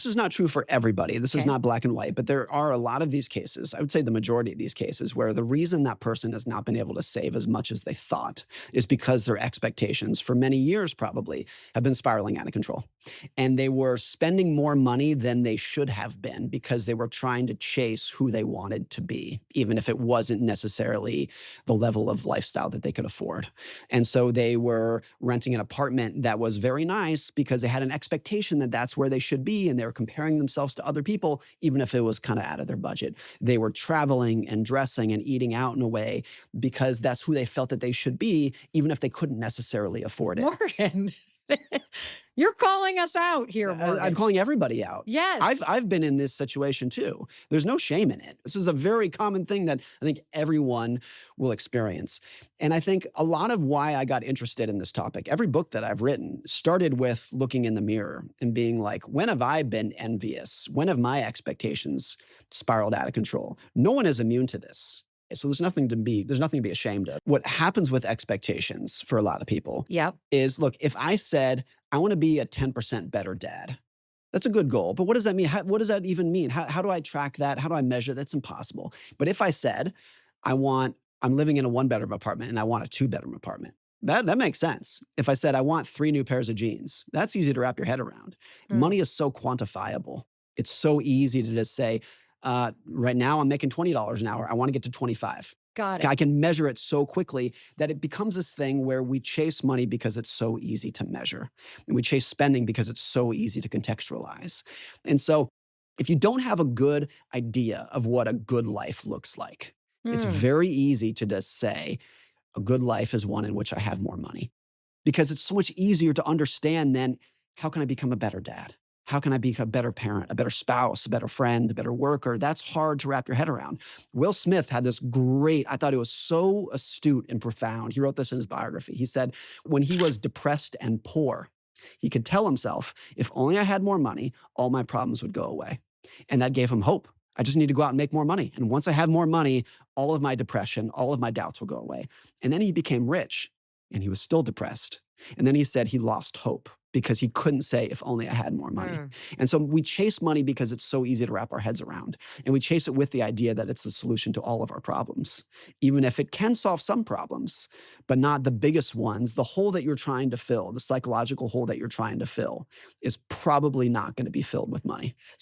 This is not true for everybody. This is Okay. not black and white, but there are a lot of these cases, I would say the majority of these cases, where the reason that person has not been able to save as much as they thought is because their expectations for many years probably have been spiraling out of control. And they were spending more money than they should have been because they were trying to chase who they wanted to be, even if it wasn't necessarily the level of lifestyle that they could afford. And so they were renting an apartment that was very nice because they had an expectation that that's where they should be. And they were comparing themselves to other people, even if it was kind of out of their budget. They were traveling and dressing and eating out in a way because that's who they felt that they should be, even if they couldn't necessarily afford it. Morgan, you're calling us out here, I'm Morgan. calling everybody out. Yes. I've been in this situation too. There's no shame in it. This is a very common thing that I think everyone will experience. And I think a lot of why I got interested in this topic, every book that I've written started with looking in the mirror and being like, when have I been envious? When have my expectations spiraled out of control? No one is immune to this. So there's nothing to be ashamed of. What happens with expectations for a lot of people Yep. is, look, if I said, I want to be a 10% better dad, that's a good goal. But what does that mean? What does that even mean? How do I track that? How do I measure? That's impossible. But if I said, I'm living in a 1-bedroom apartment and I want a 2-bedroom apartment, that makes sense. If I said, I want 3 new pairs of jeans, that's easy to wrap your head around. Money is so quantifiable. It's so easy to just say, right now I'm making $20 an hour. I want to get to 25. Got it. I can measure it so quickly that it becomes this thing where we chase money because it's so easy to measure. And we chase spending because it's so easy to contextualize. And so if you don't have a good idea of what a good life looks like, it's very easy to just say, a good life is one in which I have more money. Because it's so much easier to understand than, how can I become a better dad? How can I be a better parent, a better spouse, a better friend, a better worker? That's hard to wrap your head around. Will Smith had this I thought it was so astute and profound. He wrote this in his biography. He said, when he was depressed and poor, he could tell himself, if only I had more money, all my problems would go away. And that gave him hope. I just need to go out and make more money. And once I have more money, all of my depression, all of my doubts will go away. And then he became rich and he was still depressed. And then he said he lost hope because he couldn't say, if only I had more money. And so we chase money because it's so easy to wrap our heads around. And we chase it with the idea that it's the solution to all of our problems, even if it can solve some problems, but not the biggest ones. The hole that you're trying to fill, the psychological hole that you're trying to fill, is probably not going to be filled with money.